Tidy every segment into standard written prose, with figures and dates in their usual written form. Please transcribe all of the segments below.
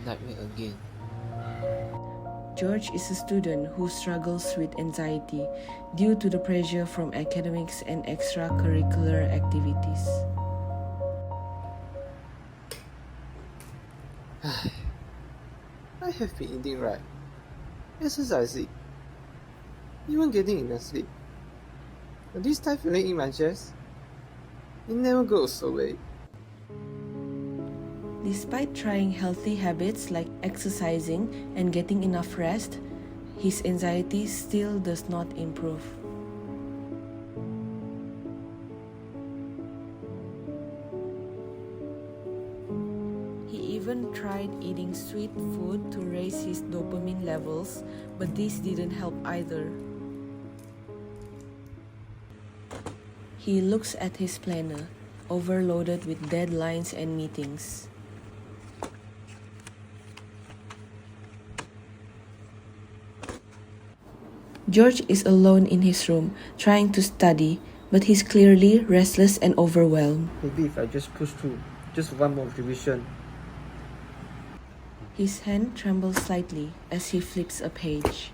nightmare again. George is a student who struggles with anxiety due to the pressure from academics and extracurricular activities. I have been eating right, exercising, even getting enough sleep. But this tight feeling in my chest, it never goes away. Despite trying healthy habits like exercising and getting enough rest, his anxiety still does not improve. He even tried eating sweet food to raise his dopamine levels, but this didn't help either. He looks at his planner, overloaded with deadlines and meetings. George is alone in his room, trying to study, but he's clearly restless and overwhelmed. Maybe if I just push through, just one more revision. His hand trembles slightly as he flips a page.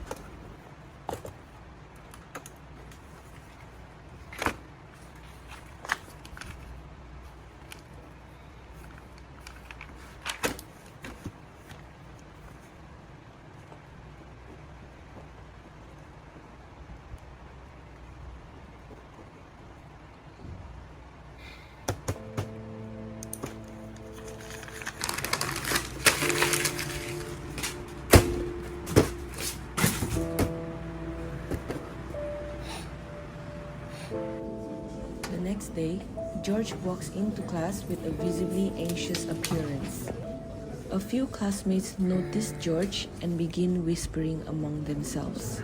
The next day, George walks into class with a visibly anxious appearance. A few classmates notice George and begin whispering among themselves.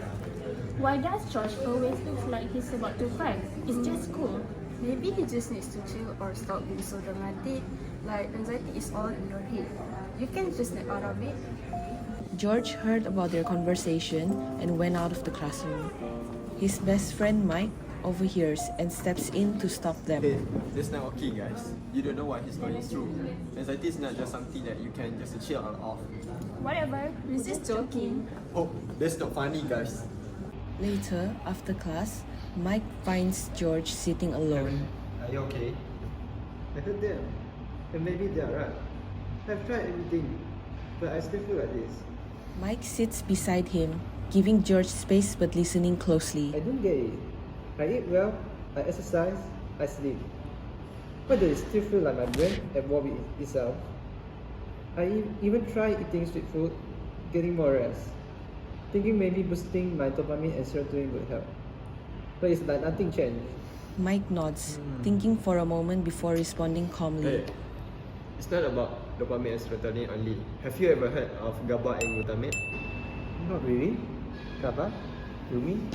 Why does George always look like he's about to cry? It's just school. Maybe he just needs to chill or stop being so dramatic. Like anxiety is all in your head. You can just snap out of it. George heard about their conversation and went out of the classroom. His best friend Mike overhears and steps in to stop them. Hey, that's not okay, guys. You don't know what he's going through. Anxiety is not just something that you can just chill out of. Whatever, he's just joking. Oh, that's not funny, guys. Later, after class, Mike finds George sitting alone. Are you okay? I heard them, and maybe they are right. I've tried everything, but I still feel like this. Mike sits beside him, giving George space but listening closely. I don't get it. I eat well, I exercise, I sleep. But does it still feel like my brain at war with itself? I even try eating street food, getting more rest, thinking maybe boosting my dopamine and serotonin would help. But it's like nothing changed. Mike nods, thinking for a moment before responding calmly. Hey, it's not about dopamine and serotonin only. Have you ever heard of GABA and glutamate? Not really. GABA? You mean?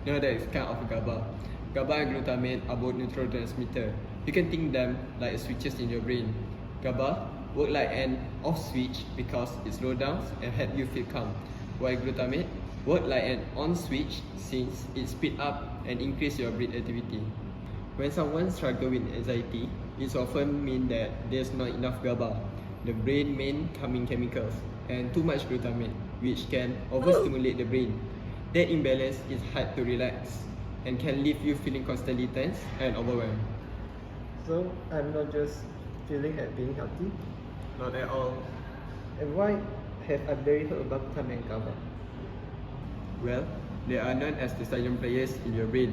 No, that is kind of GABA. GABA and glutamate are both neurotransmitters. You can think them like switches in your brain. GABA work like an off switch because it slows down and help you feel calm, while glutamate work like an on switch since it speed up and increase your brain activity. When someone struggles with anxiety, it often means that there's not enough GABA, the brain main calming chemicals, and too much glutamate, which can overstimulate the brain. That imbalance is hard to relax and can leave you feeling constantly tense and overwhelmed. So I'm not just feeling at being healthy? Not at all. And why have I barely heard about time and GABA? Well, they are known as the silent players in your brain.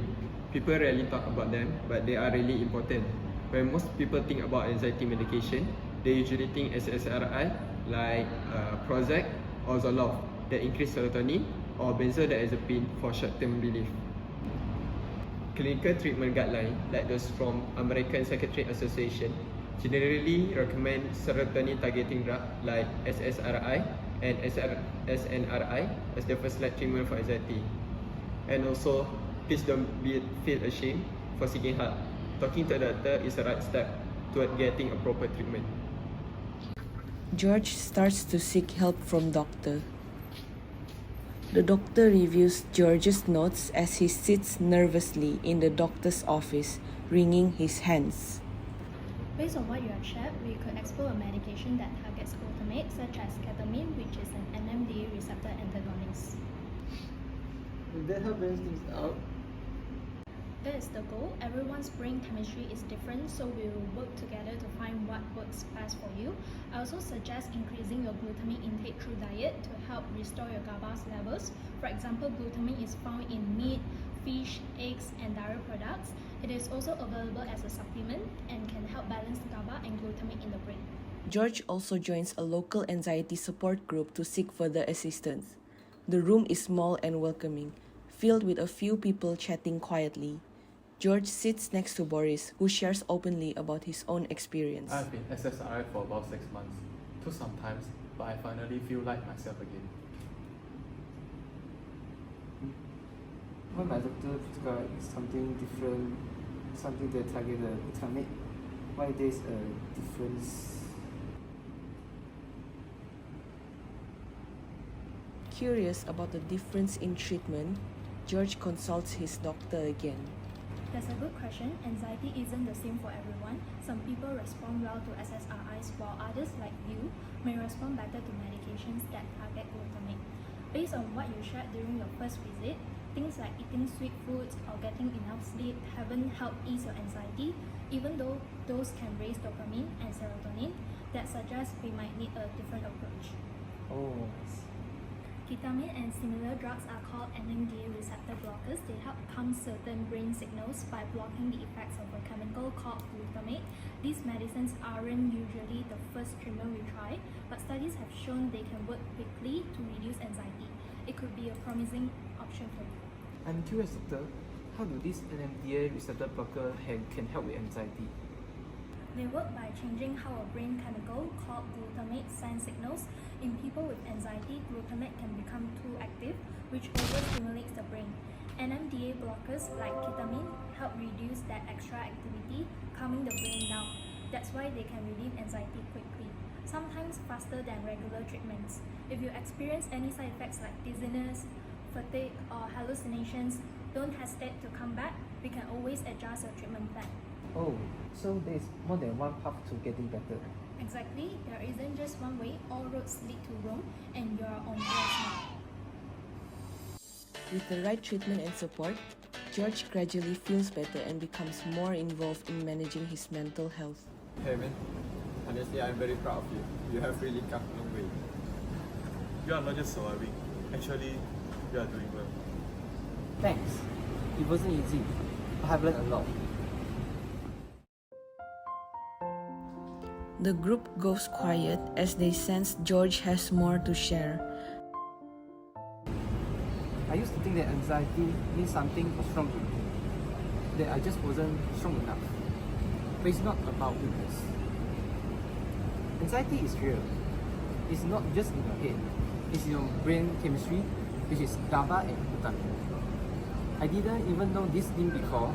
People rarely talk about them, but they are really important. When most people think about anxiety medication, they usually think SSRI like Prozac or Zoloft that increase serotonin, or benzodiazepine for short-term relief. Clinical treatment guidelines, like those from American Psychiatric Association, generally recommend serotonin targeting drug like SSRI and SNRI as the first line treatment for anxiety. And also, please don't feel ashamed for seeking help. Talking to a doctor is the right step toward getting a proper treatment. George starts to seek help from doctor. The doctor reviews George's notes as he sits nervously in the doctor's office, wringing his hands. Based on what you have shared, we could explore a medication that targets glutamate, such as ketamine, which is an NMDA receptor antagonist. Will that help balance things out? That is the goal. Everyone's brain chemistry is different, so we will work together to find what works best for you. I also suggest increasing your glutamate intake through diet to help restore your GABA levels. For example, glutamate is found in meat, fish, eggs, and dairy products. It is also available as a supplement and can help balance GABA and glutamate in the brain. George also joins a local anxiety support group to seek further assistance. The room is small and welcoming, filled with a few people chatting quietly. George sits next to Boris, who shares openly about his own experience. I've been SSRI for about 6 months. Took some time, but I finally feel like myself again. When my doctor prescribed something different, something that target the glutamate, why there's a difference? Curious about the difference in treatment, George consults his doctor again. That's a good question. Anxiety isn't the same for everyone. Some people respond well to SSRIs, while others, like you, may respond better to medications that target glutamate. Based on what you shared during your first visit, things like eating sweet foods or getting enough sleep haven't helped ease your anxiety, even though those can raise dopamine and serotonin. That suggests we might need a different approach. Oh, Ketamine and similar drugs are called NMDA receptor blockers. They help calm certain brain signals by blocking the effects of a chemical called glutamate. These medicines aren't usually the first treatment we try, but studies have shown they can work quickly to reduce anxiety. It could be a promising option for you. I'm curious, doctor. How do these NMDA receptor blocker can help with anxiety? They work by changing how a brain chemical called glutamate sends signals. In people with anxiety, glutamate can become too active, which overstimulates the brain. NMDA blockers like ketamine help reduce that extra activity, calming the brain down. That's why they can relieve anxiety quickly, sometimes faster than regular treatments. If you experience any side effects like dizziness, fatigue, or hallucinations, don't hesitate to come back. We can always adjust your treatment plan. Oh, so there's more than one path to getting better. Exactly, there isn't just one way. All roads lead to Rome, and you're on course now. With the right treatment and support, George gradually feels better and becomes more involved in managing his mental health. Hey man, honestly I'm very proud of you. You have really come a long way. You are not just surviving, actually, you are doing well. Thanks. It wasn't easy, but I've learned a lot. The group goes quiet as they sense George has more to share. I used to think that anxiety means something was wrong with me, that I just wasn't strong enough. But it's not about weakness. Anxiety is real. It's not just in your head. It's in your brain chemistry, which is GABA and glutamate. I didn't even know this thing before,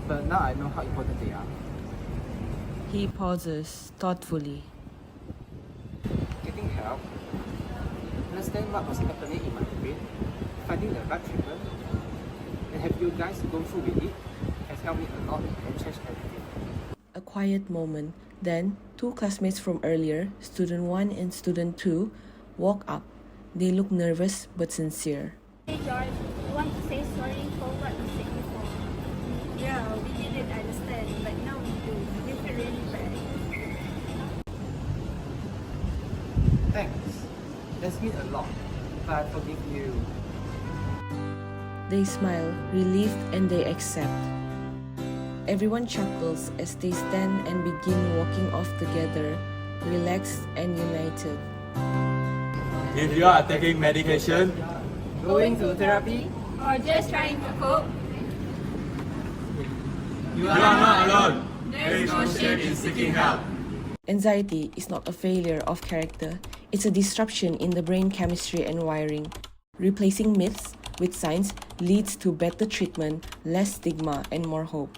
but now I know how important they are. He pauses thoughtfully. Getting help, understand what was happening in my brain, finding the right treatment, and have you guys go through with it has helped me a lot and changed everything. A quiet moment, then two classmates from earlier, student 1 and student 2, walk up. They look nervous but sincere. Hey George, I want to say sorry for what we said before. Yeah, we didn't understand, but now we do. We feel really bad. Thanks. That's mean a lot, but I forgive you. They smile, relieved, and they accept. Everyone chuckles as they stand and begin walking off together, relaxed and united. If you are taking medication, Going to therapy? Or just trying to cope. you are not alone. There is no shame in seeking help. Anxiety is not a failure of character, it's a disruption in the brain chemistry and wiring. Replacing myths with science leads to better treatment, less stigma, and more hope.